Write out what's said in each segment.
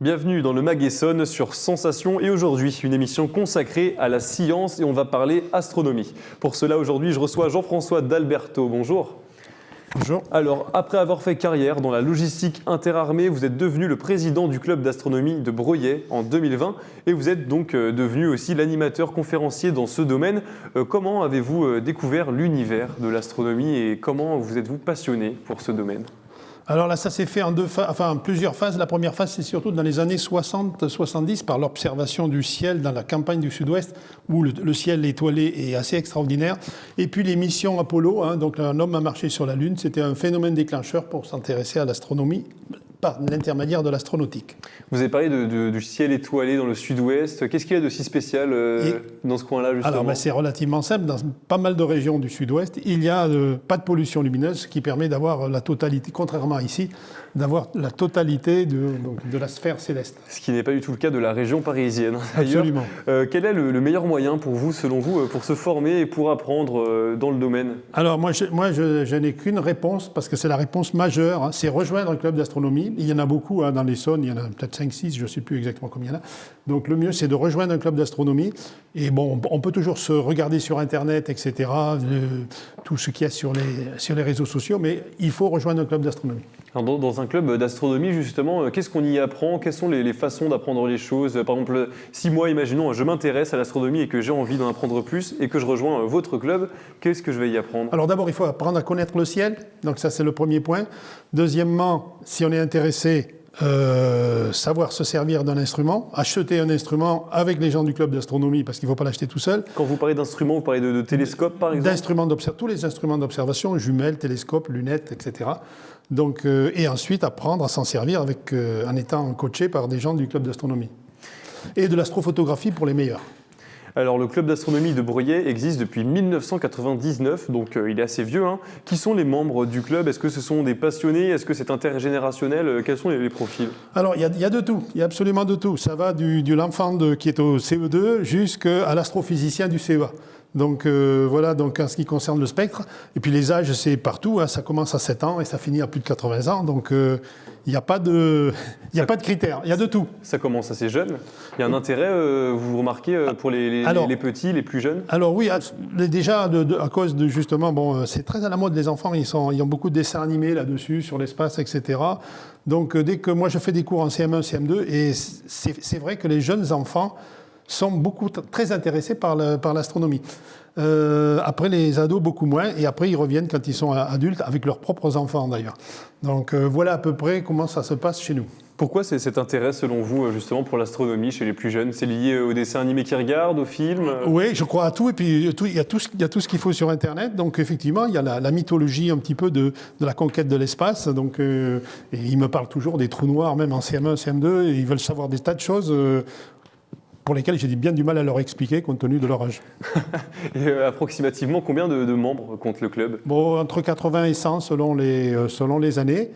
Bienvenue dans le Mag Essonne sur Sensation et aujourd'hui une émission consacrée à la science et on va parler astronomie. Pour cela aujourd'hui je reçois Jean-François D'Alberto. Bonjour. Bonjour. Alors après avoir fait carrière dans la logistique interarmée, vous êtes devenu le président du club d'astronomie de Breuillet en 2020 et vous êtes donc devenu aussi l'animateur conférencier dans ce domaine. Comment avez-vous découvert l'univers de l'astronomie et comment vous êtes-vous passionné pour ce domaine ? Alors là, ça s'est fait en plusieurs phases. La première phase, c'est surtout dans les années 60-70 par l'observation du ciel dans la campagne du Sud-Ouest où le ciel étoilé est assez extraordinaire. Et puis les missions Apollo, donc un homme a marché sur la Lune, c'était un phénomène déclencheur pour s'intéresser à l'astronomie par l'intermédiaire de l'astronautique. Vous avez parlé du ciel étoilé dans le Sud-Ouest. Qu'est-ce qu'il y a de si spécial dans ce coin-là justement ? Alors c'est relativement simple. Dans pas mal de régions du Sud-Ouest, il n'y a pas de pollution lumineuse, ce qui permet d'avoir la totalité, contrairement à ici, d'avoir la totalité de la sphère céleste. Ce qui n'est pas du tout le cas de la région parisienne. Absolument. Quel est le meilleur moyen pour vous, selon vous, pour se former et pour apprendre dans le domaine ? Alors moi, je n'ai qu'une réponse, parce que c'est la réponse majeure, c'est rejoindre un club d'astronomie. Il y en a beaucoup dans l'Essonne, il y en a peut-être 5-6, je ne sais plus exactement combien il y en a. Donc le mieux, c'est de rejoindre un club d'astronomie. Et bon, on peut toujours se regarder sur Internet, etc., tout ce qu'il y a sur les réseaux sociaux, mais il faut rejoindre un club d'astronomie. Alors dans un club d'astronomie, justement, qu'est-ce qu'on y apprend ? Quelles sont les façons d'apprendre les choses ? Par exemple, si moi, imaginons, je m'intéresse à l'astronomie et que j'ai envie d'en apprendre plus et que je rejoins votre club, qu'est-ce que je vais y apprendre ? Alors d'abord, il faut apprendre à connaître le ciel. Donc ça, c'est le premier point. Deuxièmement, si on est intéressé, savoir se servir d'un instrument, acheter un instrument avec les gens du club d'astronomie, parce qu'il ne faut pas l'acheter tout seul. Quand vous parlez d'instruments, vous parlez de télescopes, par exemple ? Tous les instruments d'observation, jumelles, télescopes, lunettes, etc. Donc, et ensuite apprendre à s'en servir en étant coaché par des gens du club d'astronomie. Et de l'astrophotographie pour les meilleurs. Alors le club d'astronomie de Breuillet existe depuis 1999, donc il est assez vieux. Qui sont les membres du club ? Est-ce que ce sont des passionnés ? Est-ce que c'est intergénérationnel ? Quels sont les profils ? Alors il y a de tout, il y a absolument de tout. Ça va de l'enfant qui est au CE2 jusqu'à l'astrophysicien du CEA. Donc voilà, donc en ce qui concerne le spectre. Et puis les âges, c'est partout, ça commence à 7 ans et ça finit à plus de 80 ans. Donc il n'y a pas de critères, il y a de tout. Ça commence assez jeune. Il y a un intérêt, vous remarquez, pour les petits, les plus jeunes ? Alors oui, déjà à cause de justement, c'est très à la mode, les enfants, ils ont beaucoup de dessins animés là-dessus, sur l'espace, etc. Donc dès que moi je fais des cours en CM1, CM2, et c'est vrai que les jeunes enfants sont très intéressés par l'astronomie. Après les ados, beaucoup moins, et après ils reviennent quand ils sont adultes, avec leurs propres enfants d'ailleurs. Donc voilà à peu près comment ça se passe chez nous. Pourquoi c'est cet intérêt, selon vous, justement, pour l'astronomie chez les plus jeunes ? C'est lié aux dessins animés qu'ils regardent, aux films ? Oui, je crois à tout, et puis il y a tout ce qu'il faut sur Internet. Donc effectivement, il y a la mythologie un petit peu de la conquête de l'espace. Donc, et ils me parlent toujours des trous noirs, même en CM1, CM2, et ils veulent savoir des tas de choses pour lesquels j'ai bien du mal à leur expliquer compte tenu de leur âge. Et approximativement, combien de membres compte le club ? Bon, entre 80 et 100 selon les années,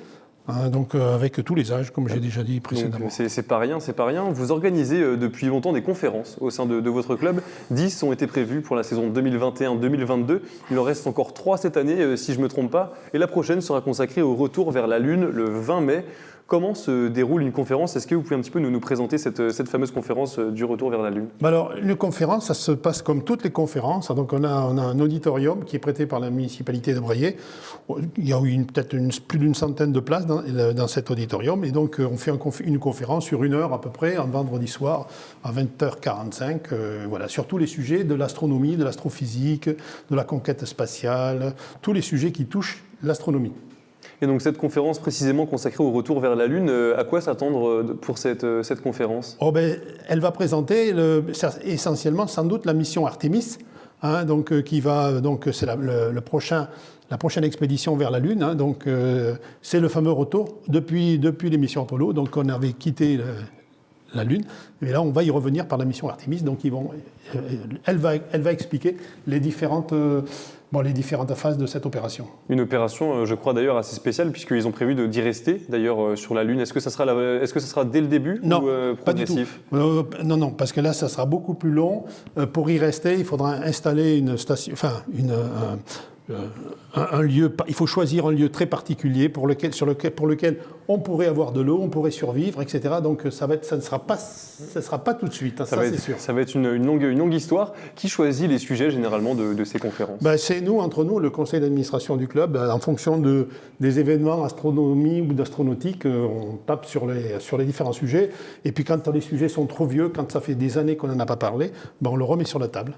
donc avec tous les âges, comme j'ai déjà dit précédemment. C'est pas rien, c'est pas rien. Vous organisez depuis longtemps des conférences au sein de votre club. 10 ont été prévues pour la saison 2021-2022. Il en reste encore 3 cette année, si je ne me trompe pas. Et la prochaine sera consacrée au retour vers la Lune le 20 mai. Comment se déroule une conférence ? Est-ce que vous pouvez un petit peu nous présenter cette fameuse conférence du retour vers la Lune ? Alors, une conférence, ça se passe comme toutes les conférences. Donc, on a un auditorium qui est prêté par la municipalité de Breuillet. Il y a peut-être plus d'une centaine de places dans cet auditorium. Et donc, on fait une conférence sur 1 heure à peu près, un vendredi soir à 20h45, voilà, sur tous les sujets de l'astronomie, de l'astrophysique, de la conquête spatiale, tous les sujets qui touchent l'astronomie. Et donc cette conférence précisément consacrée au retour vers la Lune, à quoi s'attendre pour cette conférence ? Elle va présenter essentiellement sans doute la mission Artemis, c'est la prochaine expédition vers la Lune. C'est le fameux retour depuis les missions Apollo. Donc on avait quitté la Lune, mais là on va y revenir par la mission Artemis. Donc elle va expliquer les différentes phases de cette opération. Une opération, je crois d'ailleurs assez spéciale, puisqu'ils ont prévu d'y rester d'ailleurs sur la Lune. Est-ce que ça sera dès le début ou progressif ? Pas du tout. Non, parce que là, ça sera beaucoup plus long. Pour y rester, il faudra installer une station, un lieu, il faut choisir un lieu très particulier pour lequel on pourrait avoir de l'eau, on pourrait survivre, etc. Donc ça ne sera pas tout de suite, hein, c'est sûr. Ça va être une longue histoire. Qui choisit les sujets généralement de ces conférences? C'est nous, entre nous, le conseil d'administration du club, en fonction des événements astronomie ou d'astronautique, on tape sur les différents sujets. Et puis quand les sujets sont trop vieux, quand ça fait des années qu'on n'en a pas parlé, on le remet sur la table.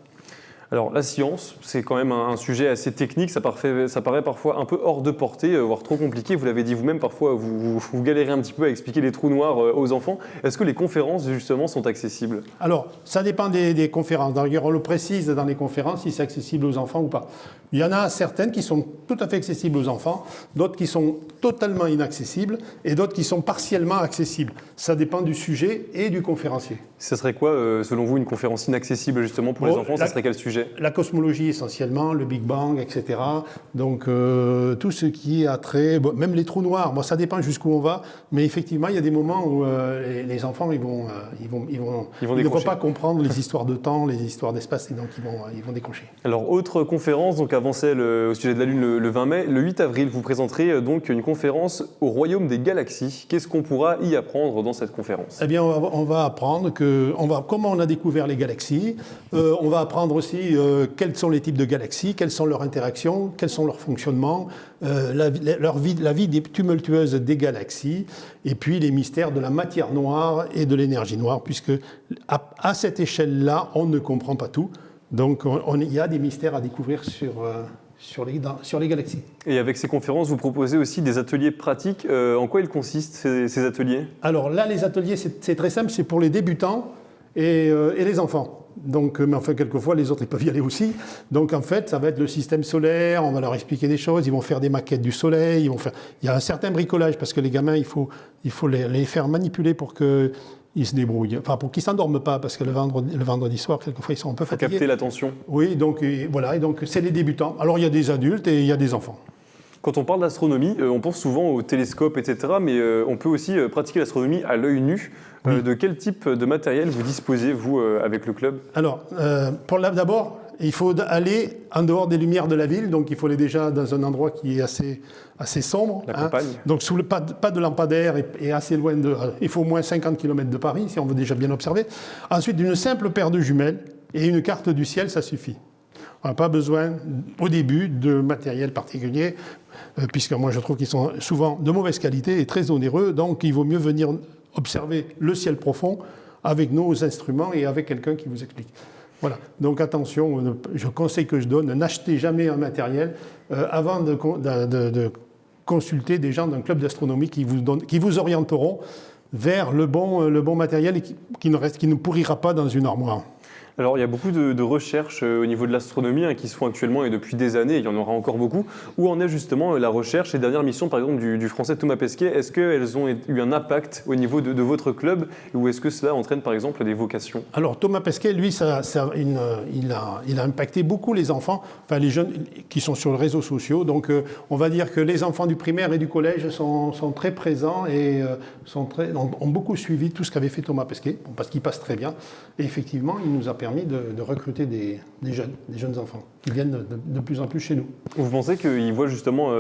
Alors la science, c'est quand même un sujet assez technique, ça paraît parfois un peu hors de portée, voire trop compliqué. Vous l'avez dit vous-même, parfois vous galérez un petit peu à expliquer les trous noirs aux enfants. Est-ce que les conférences justement sont accessibles? Alors ça dépend des conférences. D'ailleurs on le précise dans les conférences si c'est accessible aux enfants ou pas. Il y en a certaines qui sont tout à fait accessibles aux enfants, d'autres qui sont totalement inaccessibles et d'autres qui sont partiellement accessibles. Ça dépend du sujet et du conférencier. Ce serait quoi, selon vous, une conférence inaccessible justement pour les enfants? Ça serait quel sujet? La cosmologie essentiellement, le Big Bang, etc. Donc tout ce qui a trait, même les trous noirs, ça dépend jusqu'où on va, mais effectivement il y a des moments où les enfants ils ne vont pas comprendre les histoires de temps, les histoires d'espace, et donc ils vont décrocher. Alors autre conférence, donc avant celle au sujet de la Lune le 20 mai, le 8 avril, vous présenterez donc une conférence au Royaume des Galaxies. Qu'est-ce qu'on pourra y apprendre dans cette conférence? Eh bien on va apprendre comment on a découvert les galaxies, on va apprendre aussi quels sont les types de galaxies, quelles sont leurs interactions, quels sont leurs fonctionnements, la vie tumultueuse des galaxies, et puis les mystères de la matière noire et de l'énergie noire, puisque à cette échelle-là, on ne comprend pas tout. Donc il y a des mystères à découvrir sur les galaxies. Et avec ces conférences, vous proposez aussi des ateliers pratiques. En quoi ils consistent, ces ateliers? Alors là, les ateliers, c'est très simple, c'est pour les débutants et les enfants. Donc, mais enfin, quelquefois, les autres, ils peuvent y aller aussi. Donc, en fait, ça va être le système solaire, on va leur expliquer des choses, ils vont faire des maquettes du soleil, il y a un certain bricolage, parce que les gamins, il faut les faire manipuler pour qu'ils se débrouillent. Enfin, pour qu'ils ne s'endorment pas, parce que le vendredi soir, quelquefois, ils sont un peu fatigués. Pour capter l'attention. Oui, donc voilà, et donc c'est les débutants. Alors, il y a des adultes et il y a des enfants. Quand on parle d'astronomie, on pense souvent au télescope, etc., mais on peut aussi pratiquer l'astronomie à l'œil nu. Oui. De quel type de matériel vous disposez, vous, avec le club? Alors, d'abord, il faut aller en dehors des lumières de la ville, donc il faut aller déjà dans un endroit qui est assez sombre. La campagne. Donc, pas de lampadaire et assez loin il faut au moins 50 km de Paris, si on veut déjà bien observer. Ensuite, une simple paire de jumelles et une carte du ciel, ça suffit. On n'a pas besoin, au début, de matériel particulier, puisque moi, je trouve qu'ils sont souvent de mauvaise qualité et très onéreux, donc il vaut mieux venir observer le ciel profond avec nos instruments et avec quelqu'un qui vous explique. Voilà. Donc attention, je conseille que je donne, n'achetez jamais un matériel avant de consulter des gens d'un club d'astronomie qui vous orienteront vers le bon matériel et qui ne pourrira pas dans une armoire. Alors, il y a beaucoup de recherches au niveau de l'astronomie qui se font actuellement et depuis des années, et il y en aura encore beaucoup. Où en est justement la recherche, les dernières missions, par exemple, du Français Thomas Pesquet? Est-ce qu'elles ont eu un impact au niveau de votre club, ou est-ce que cela entraîne, par exemple, des vocations? Alors, Thomas Pesquet, lui, il a impacté beaucoup les enfants, enfin les jeunes qui sont sur les réseaux sociaux. Donc, on va dire que les enfants du primaire et du collège sont très présents et ont beaucoup suivi tout ce qu'avait fait Thomas Pesquet, parce qu'il passe très bien. Et effectivement, il nous a permis de recruter des jeunes enfants qui viennent de plus en plus chez nous. Vous pensez qu'ils voient justement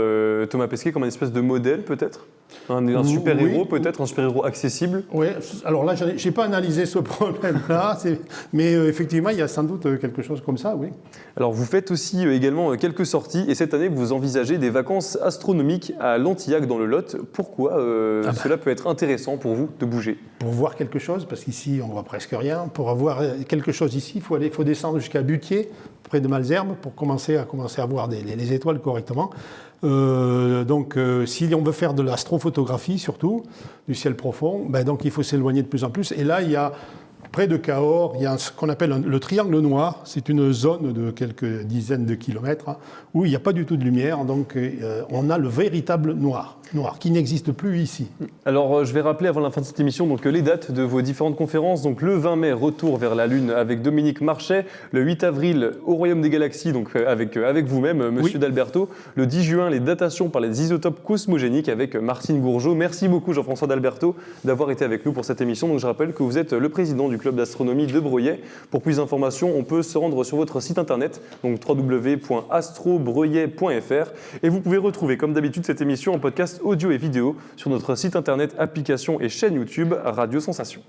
Thomas Pesquet comme une espèce de modèle, peut-être? Un super-héros, peut-être, un super-héros accessible? Oui, alors là, je n'ai pas analysé ce problème-là, mais effectivement, il y a sans doute quelque chose comme ça, oui. Alors, vous faites aussi également quelques sorties, et cette année, vous envisagez des vacances astronomiques à Lantillac, dans le Lot. Pourquoi cela peut être intéressant pour vous de bouger? Pour voir quelque chose, parce qu'ici, on ne voit presque rien. Pour avoir quelque chose ici, il faut descendre jusqu'à Butier, près de Malesherbes, pour commencer à voir les étoiles correctement. Donc, si on veut faire de l'astrophotographie, surtout, du ciel profond, donc il faut s'éloigner de plus en plus. Et là, il y a, près de Cahors, il y a ce qu'on appelle le triangle noir. C'est une zone de quelques dizaines de kilomètres où il n'y a pas du tout de lumière, donc on a le véritable noir. noire, qui n'existe plus ici. Alors, je vais rappeler avant la fin de cette émission donc, les dates de vos différentes conférences. Donc, le 20 mai, retour vers la Lune avec Dominique Marchais. Le 8 avril, au Royaume des Galaxies, donc avec vous-même, Monsieur D'Alberto. Le 10 juin, les datations par les isotopes cosmogéniques avec Martine Gourgeot. Merci beaucoup, Jean-François D'Alberto, d'avoir été avec nous pour cette émission. Donc, je rappelle que vous êtes le président du club d'astronomie de Breuillet. Pour plus d'informations, on peut se rendre sur votre site internet, donc www.astrobreuillet.fr. Et vous pouvez retrouver, comme d'habitude, cette émission en podcast audio et vidéo sur notre site internet, application et chaîne YouTube Radio Sensation.